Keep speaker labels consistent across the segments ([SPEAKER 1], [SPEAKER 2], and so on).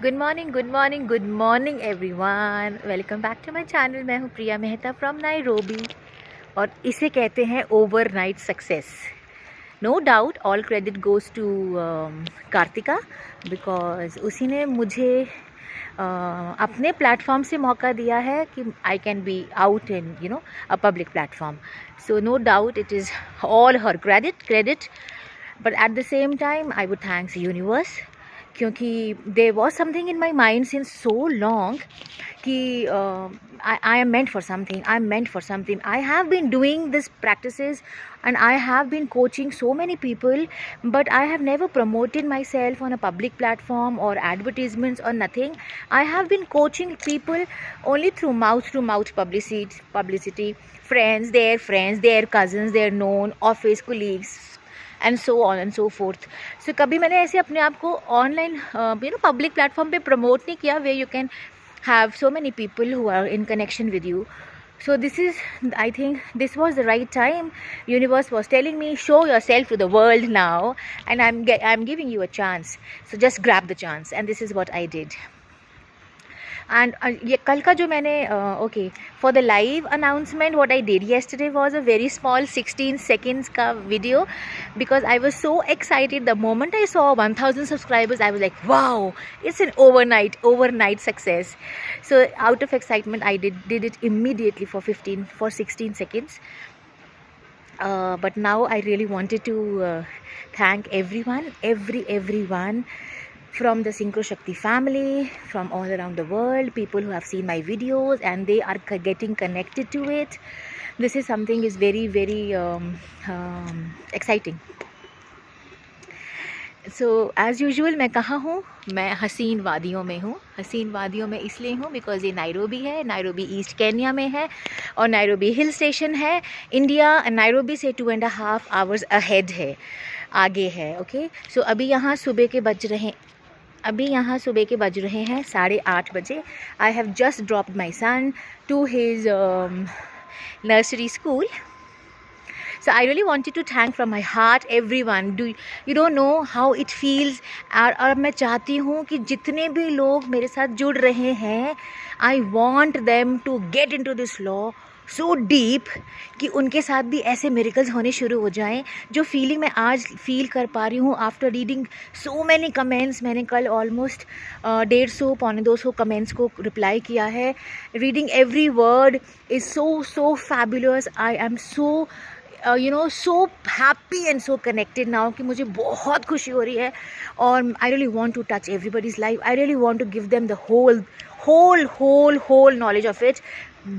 [SPEAKER 1] Good morning good morning good morning everyone, welcome back to my channel. मैं हूँ प्रिया Mehta from Nairobi और इसे कहते हैं overnight success. No doubt all credit goes to Kartika, because उसी ने मुझे अपने प्लेटफॉर्म से मौका दिया है कि I can be out in a public platform. So no doubt it is all her credit, but at the same time I would thanks universe, क्योंकि there was something in my mind since so long कि I am meant for something, I have been doing this practices and I have been coaching so many people, but I have never promoted myself on a public platform or advertisements or nothing. I have been coaching people only through mouth to mouth publicity, friends, their cousins, their known office colleagues and so on and so forth. So कभी मैंने ऐसे अपने आप को online public platform पे promote नहीं किया where you can have so many people who are in connection with you. So I think this was the right time. Universe was telling me, show yourself to the world now, and I'm giving you a chance. So just grab the chance, and this is what I did. And ये कल का जो मैंने okay for the live announcement what I did yesterday was a very small 16 seconds का video, because I was so excited the moment I saw 1000 subscribers. I was like wow, it's an overnight success. So out of excitement I did it immediately for 16 seconds. But now I really wanted to thank everyone from the Synchro Shakti family, from all around the world, people who have seen my videos and they are getting connected to it. This is something is very exciting. So as usual मैं कहाँ हूँ? मैं हसीन वादियों में हूँ. हसीन वादियों में इसलिए हूँ बिकॉज ये नायरोबी है. नायरोबी ईस्ट केन्या में है और नायरोबी हिल स्टेशन है. इंडिया नायरोबी से 2.5 hours अहेड है, आगे है. ओके सो अभी यहाँ सुबह के बज रहे हैं 8:30 बजे. I have just dropped my son to his nursery school. So I really wanted to thank from my heart everyone. You don't know how it feels. और मैं चाहती हूँ कि जितने भी लोग मेरे साथ जुड़ रहे हैं, I want them to get into this law so deep कि उनके साथ भी ऐसे मिरेकल्स होने शुरू हो जाएं. जो फीलिंग मैं आज फील कर पा रही हूँ after reading so many comments. मैंने कल ऑलमोस्ट 150-200 कमेंट्स को रिप्लाई किया है. Reading every word is so fabulous. I am so so happy and so connected now कि मुझे बहुत खुशी हो रही है. और I really want to touch everybody's life. I really want to give them the whole knowledge of it.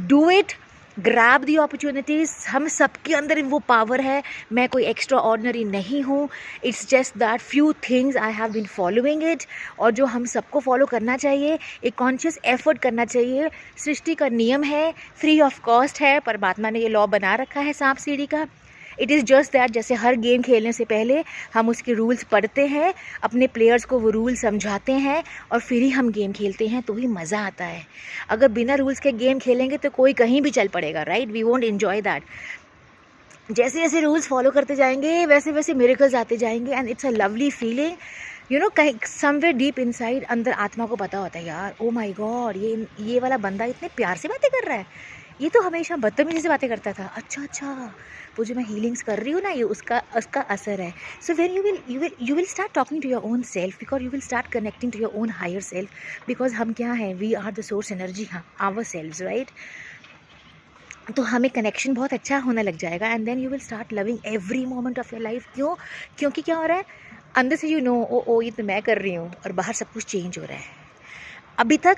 [SPEAKER 1] Do it. Grab the opportunities. हम सबके अंदर वो पावर है. मैं कोई एक्स्ट्रा ऑर्डिनरी नहीं हूँ. It's just that few things I have been following it. और जो हम सबको फॉलो करना चाहिए, एक कॉन्शियस एफर्ट करना चाहिए. सृष्टि का नियम है, फ्री ऑफ कॉस्ट है. परमात्मा ने ये लॉ बना रखा है सांप सीढ़ी का. इट इज़ जस्ट दैट जैसे हर गेम खेलने से पहले हम उसके रूल्स पढ़ते हैं, अपने प्लेयर्स को वो रूल समझाते हैं और फिर ही हम गेम खेलते हैं, तो ही मज़ा आता है. अगर बिना रूल्स के गेम खेलेंगे तो कोई कहीं भी चल पड़ेगा, right? We won't enjoy that. जैसे जैसे रूल्स फॉलो करते जाएंगे वैसे वैसे मिरेकल्स आते जाएंगे. And it's a lovely feeling. कहीं समवेयर डीप इनसाइड अंदर आत्मा को पता होता है, यार ओ माय गॉड, ये वाला बंदा इतने प्यार से बातें कर रहा है, ये तो हमेशा बदतमीजी से बातें करता था. अच्छा वो जो मैं हीलिंग्स कर रही हूँ ना, ये उसका असर है. So when you will start talking to your own self, because you will start connecting to your own higher self. Because हम क्या हैं? We are the source energy, ourselves, right? तो हमें कनेक्शन बहुत अच्छा होने लग जाएगा. And then you will start loving every moment of your life. क्योंकि क्या हो रहा है अंदर से? ओ ये तो मैं कर रही हूँ और बाहर सब कुछ चेंज हो रहा है. अभी तक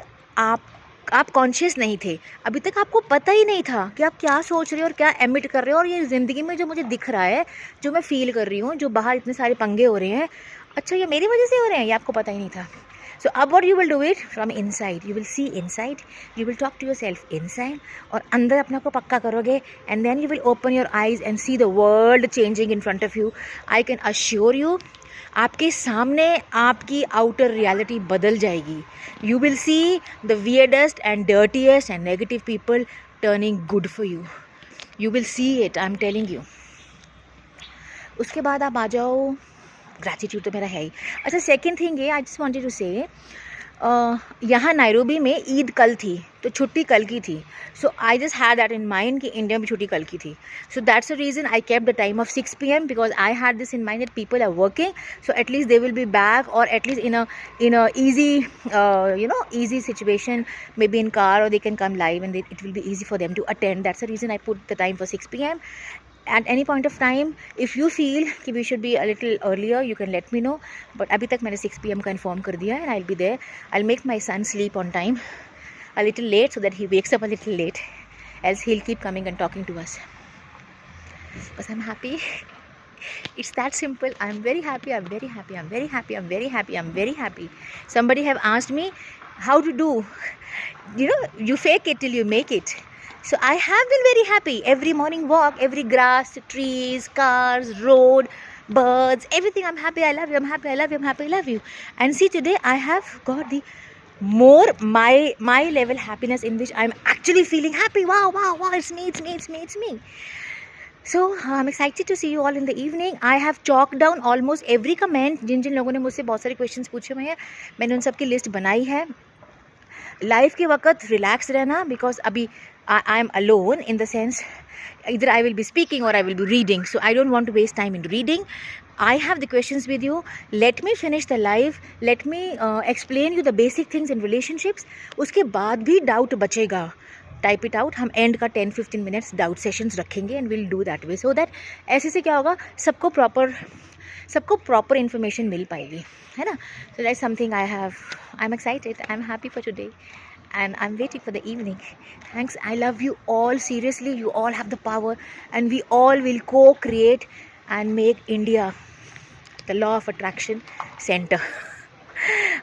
[SPEAKER 1] आप कॉन्शियस नहीं थे. अभी तक आपको पता ही नहीं था कि आप क्या सोच रहे हो और क्या एमिट कर रहे हो. और ये ज़िंदगी में जो मुझे दिख रहा है, जो मैं फील कर रही हूँ, जो बाहर इतने सारे पंगे हो रहे हैं, अच्छा ये मेरी वजह से हो रहे हैं, ये आपको पता ही नहीं था. सो अब what you will do it from inside. You will see inside, you will talk to yourself inside, और अंदर अपने को पक्का करोगे. And then you will open your eyes and see the world changing in front of you. I can assure you, आपके सामने आपकी outer reality बदल जाएगी. You will see the weirdest and dirtiest and negative people turning good for you. You will see it, I am telling you. उसके बाद आप आ जाओ, gratitude तो मेरा है ही. अच्छा, सेकेंड थिंग है, आई जस्ट वांटेड टू से यहाँ नायरोबी में ईद कल थी, तो छुट्टी कल की थी. So I just had that in mind कि इंडिया में छुट्टी कल की थी. So that's the reason I kept the time of 6 PM because I had this in mind that people are working, so at least they will be back और at least in a easy easy situation, maybe in car, or they can come live and it will be easy for them to attend. That's the reason I put the time for 6 PM. At any point of time, if you feel कि we should be a little earlier, you can let me know. But अभी तक मैंने 6 PM का inform कर दिया है, and I'll be there. I'll make my son sleep on time, a little late, so that he wakes up a little late. Else he'll keep coming and talking to us. But I'm happy. It's that simple. I'm very happy. I'm very happy. I'm very happy. I'm very happy. I'm very happy. Somebody have asked me how to do. You fake it till you make it. So I have been very happy. Every morning walk, every grass, trees, cars, road, birds, everything. I'm happy. I love you. I'm happy. I love you. I'm happy. I love you. And see, today I have got the more my level happiness in which I'm actually feeling happy. Wow, wow, wow. It's me. It's me. It's me. It's me. So I'm excited to see you all in the evening. I have chalked down almost every comment. जिन जिन लोगों ने मुझसे बहुत सारे questions पूछे हुए हैं, मैंने उन सब की लिस्ट बनाई है. लाइफ के वक्त रिलैक्स रहना, बिकॉज अभी I am alone in the sense either I will be speaking or I will be reading, so I don't want to waste time in reading. I have the questions with you. Let me finish the live. Let me explain you the basic things in relationships. उसके बाद भी doubt बचेगा. Type it out. हम and का 10-15 minutes doubt sessions रखेंगे and will do that way, so that ऐसे से क्या होगा, सबको प्रॉपर इन्फॉर्मेशन मिल पाएगी, है ना. So that's something I am excited. I am happy for today and I'm waiting for the evening. Thanks. I love you all. Seriously, you all have the power, and we all will co-create and make India the law of attraction center.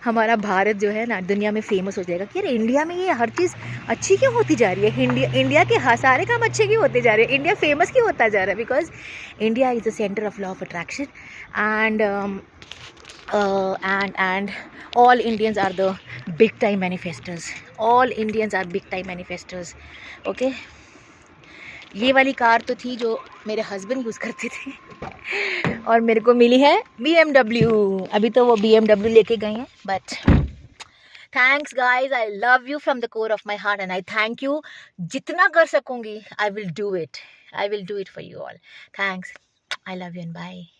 [SPEAKER 1] हमारा भारत जो है ना दुनिया में famous हो जाएगा कि अरे इंडिया में ये हर चीज़ अच्छी क्यों होती जा रही है, इंडिया के सारे काम अच्छे क्यों होते जा रहे हैं, इंडिया फेमस क्यों होता जा रहा है, because India is the centre of law of attraction and all Indians are the big time manifestors. All Indians are big time manifestors. Okay. ये वाली कार तो थी जो मेरे हस्बैंड यूज़ करते थे और मेरे को मिली है BMW. अभी तो वो BMW लेके गए हैं. But thanks guys. I love you from the core of my heart and I thank you. जितना कर सकूँगी I will do it. I will do it for you all. Thanks. I love you and bye.